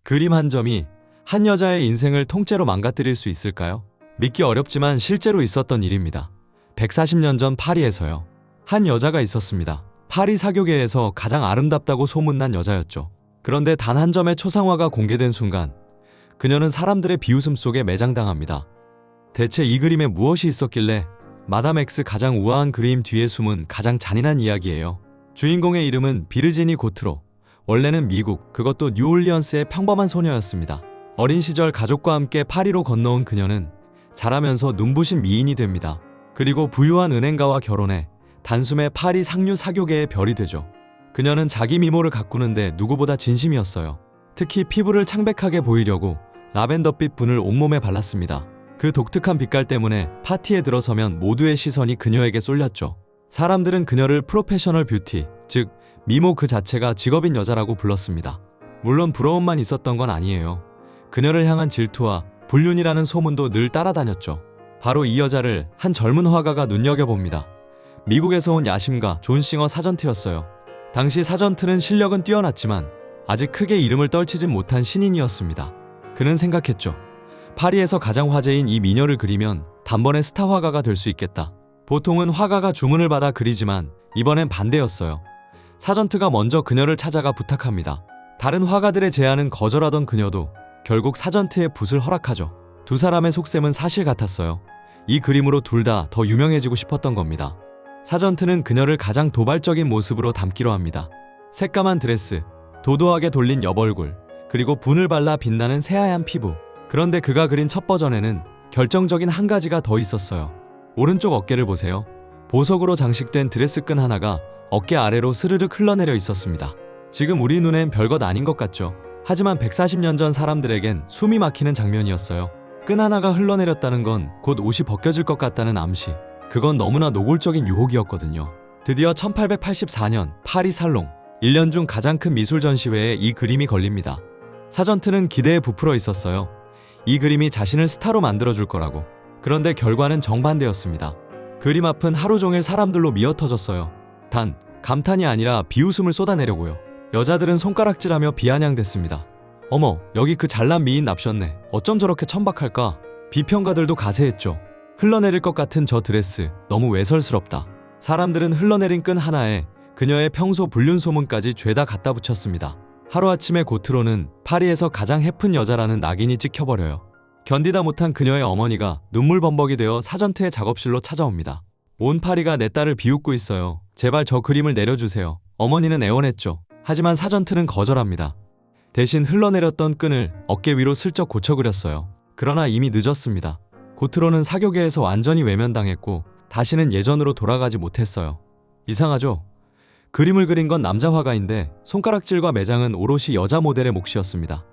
그림 한 점이 한 여자의 인생을 통째로 망가뜨릴 수 있을까요? 믿기 어렵지만 실제로 있었던 일입니다. 140년 전 파리에서요. 한 여자가 있었습니다. 파리 사교계에서 가장 아름답다고 소문난 여자였죠. 그런데 단 한 점의 초상화가 공개된 순간 그녀는 사람들의 비웃음 속에 매장당합니다. 대체 이 그림에 무엇이 있었길래 마담 X 가장 우아한 그림 뒤에 숨은 가장 잔인한 이야기예요. 주인공의 이름은 비르지니 고트로. 원래는 미국, 그것도 뉴올리언스의 평범한 소녀였습니다. 어린 시절 가족과 함께 파리로 건너온 그녀는 자라면서 눈부신 미인이 됩니다. 그리고 부유한 은행가와 결혼해 단숨에 파리 상류 사교계의 별이 되죠. 그녀는 자기 미모를 가꾸는데 누구보다 진심이었어요. 특히 피부를 창백하게 보이려고 라벤더빛 분을 온몸에 발랐습니다. 그 독특한 빛깔 때문에 파티에 들어서면 모두의 시선이 그녀에게 쏠렸죠. 사람들은 그녀를 프로페셔널 뷰티, 즉 미모 그 자체가 직업인 여자라고 불렀습니다. 물론 부러움만 있었던 건 아니에요. 그녀를 향한 질투와 불륜이라는 소문도 늘 따라다녔죠. 바로 이 여자를 한 젊은 화가가 눈여겨봅니다. 미국에서 온 야심가 존 싱어 사전트였어요. 당시 사전트는 실력은 뛰어났지만 아직 크게 이름을 떨치진 못한 신인이었습니다. 그는 생각했죠. 파리에서 가장 화제인 이 미녀를 그리면 단번에 스타 화가가 될 수 있겠다. 보통은 화가가 주문을 받아 그리지만 이번엔 반대였어요. 사전트가 먼저 그녀를 찾아가 부탁합니다. 다른 화가들의 제안은 거절하던 그녀도 결국 사전트의 붓을 허락하죠. 두 사람의 속셈은 사실 같았어요. 이 그림으로 둘 다 더 유명해지고 싶었던 겁니다. 사전트는 그녀를 가장 도발적인 모습으로 담기로 합니다. 새까만 드레스, 도도하게 돌린 옆얼굴, 그리고 분을 발라 빛나는 새하얀 피부. 그런데 그가 그린 첫 버전에는 결정적인 한 가지가 더 있었어요. 오른쪽 어깨를 보세요. 보석으로 장식된 드레스끈 하나가 어깨 아래로 스르륵 흘러내려 있었습니다. 지금 우리 눈엔 별것 아닌 것 같죠. 하지만 140년 전 사람들에겐 숨이 막히는 장면이었어요. 끈 하나가 흘러내렸다는 건 곧 옷이 벗겨질 것 같다는 암시. 그건 너무나 노골적인 유혹이었거든요. 드디어 1884년 파리 살롱, 1년 중 가장 큰 미술 전시회에 이 그림이 걸립니다. 사전트는 기대에 부풀어 있었어요. 이 그림이 자신을 스타로 만들어줄 거라고. 그런데 결과는 정반대였습니다. 그림 앞은 하루 종일 사람들로 미어터졌어요. 단, 감탄이 아니라 비웃음을 쏟아내려고요. 여자들은 손가락질하며 비아냥댔습니다. 어머, 여기 그 잘난 미인 납셨네. 어쩜 저렇게 천박할까? 비평가들도 가세했죠. 흘러내릴 것 같은 저 드레스, 너무 외설스럽다. 사람들은 흘러내린 끈 하나에 그녀의 평소 불륜 소문까지 죄다 갖다 붙였습니다. 하루아침에 고트로는 파리에서 가장 해픈 여자라는 낙인이 찍혀버려요. 견디다 못한 그녀의 어머니가 눈물범벅이 되어 사전트의 작업실로 찾아옵니다. 온 파리가 내 딸을 비웃고 있어요. 제발 저 그림을 내려주세요. 어머니는 애원했죠. 하지만 사전트는 거절합니다. 대신 흘러내렸던 끈을 어깨 위로 슬쩍 고쳐 그렸어요. 그러나 이미 늦었습니다. 고트로는 사교계에서 완전히 외면당했고 다시는 예전으로 돌아가지 못했어요. 이상하죠? 그림을 그린 건 남자 화가인데 손가락질과 매장은 오롯이 여자 모델의 몫이었습니다.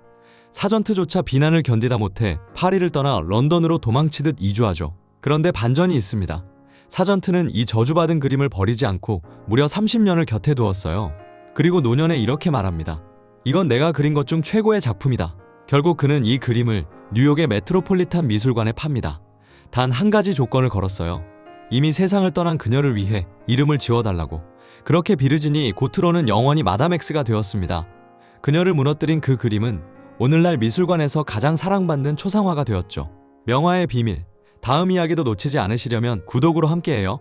사전트조차 비난을 견디다 못해 파리를 떠나 런던으로 도망치듯 이주하죠. 그런데 반전이 있습니다. 사전트는 이 저주받은 그림을 버리지 않고 무려 30년을 곁에 두었어요. 그리고 노년에 이렇게 말합니다. 이건 내가 그린 것 중 최고의 작품이다. 결국 그는 이 그림을 뉴욕의 메트로폴리탄 미술관에 팝니다. 단 한 가지 조건을 걸었어요. 이미 세상을 떠난 그녀를 위해 이름을 지워달라고. 그렇게 비르지니 고트로는 영원히 마담 X가 되었습니다. 그녀를 무너뜨린 그 그림은 오늘날 미술관에서 가장 사랑받는 초상화가 되었죠. 명화의 비밀, 다음 이야기도 놓치지 않으시려면 구독으로 함께해요.